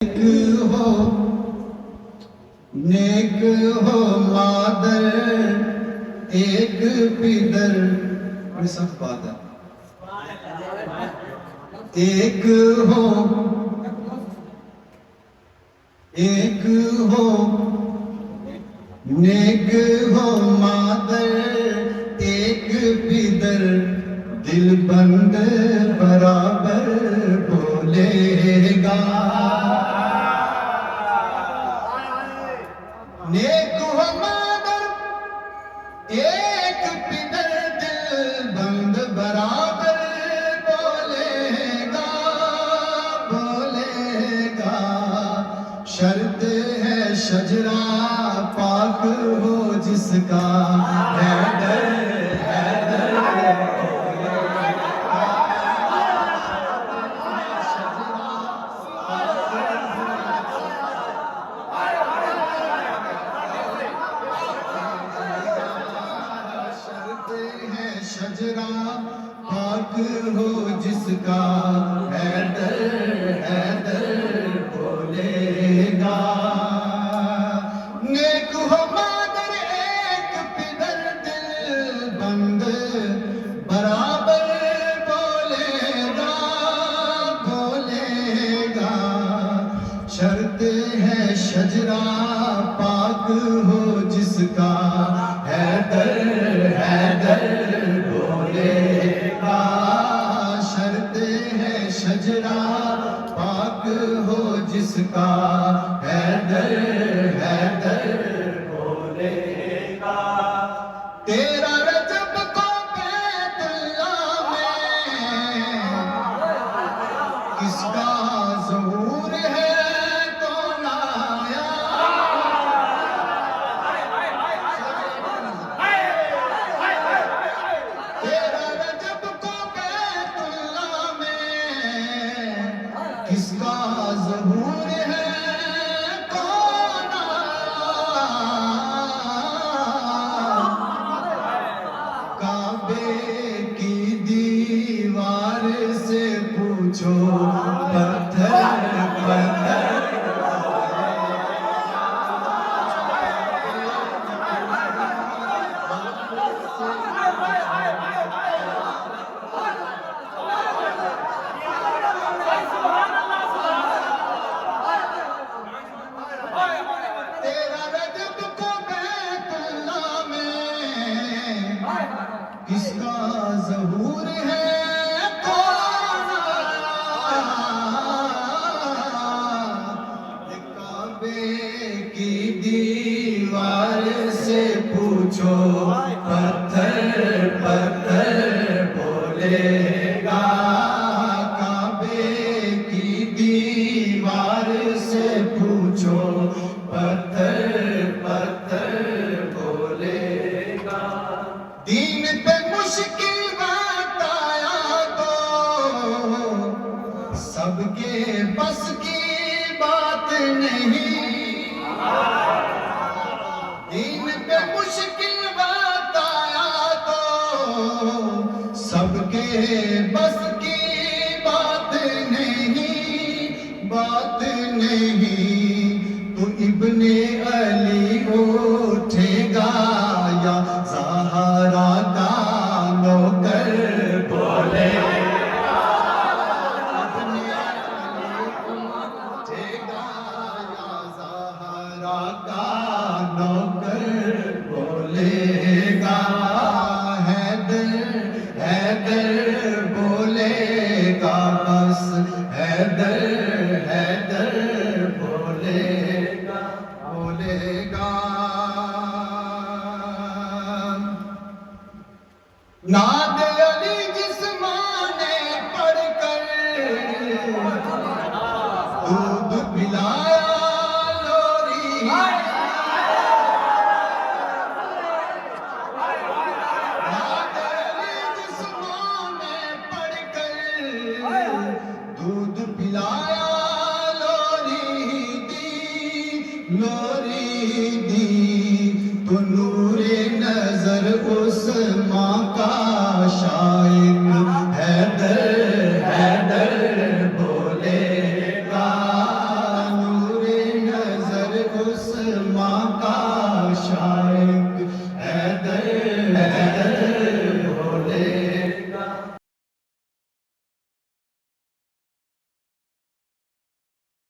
ہو نیک ہو مادر ایک پدر، بڑی سخت بات ہے. ایک ہو نیک ہو مادر ایک پدر، دل بند برابر بولے گا. نیک ہو مادر ایک پدر، دل بند برابر بولے گا. شرط ہے شجرہ پاک ہو جس کا حیدر شجرہ پاک ہو جس کا حیدر بولے گا. نیک ہو مادر ایک پدر، دل بند برابر بولے گا. شرط ہے شجرہ پاک ہو جس کا حیدر بولے گا. شرط ہے شجرہ پاک ہو جس کا حیدر بولے گا. تیرا رجب کو بیت اللہ میں کس کا ظہور ہے کون آیا. تیرا رجب کو بیت اللہ میں کس کا ظہور ہے کون آیا. کعبے کی دیوار سے پوچھو پتھر تیرا رجب کو بیت اللہ میں کس کا ظہور ہے کون آیا. کعبے کی دیوار سے پوچھو پتھر بولے گا. کعبے کی دیوار سے پوچھو پتھر بولے گا. دین پہ مشکل بات آیا تو سب کے بس کی بات نہیں. دین پہ مشکل بات آیا تو سب کے بس کی بات نہیں. تو ابن علی اٹھے گا یا زہرا کا نوکر بولے گا. ابن علی اٹھے گا یا زہرا کا نوکر بولے گا. حیدر بولے گا بس حیدر بولے گا. نعت علی جس ماں نے پڑھ کر دودھ پلایا لوری. نعت علی جس ماں نے پڑھ کر دودھ پلایا لوری دی. تو نور نظر اس ماں کا شائق حیدر بولے گا. کا شائق حیدر ہے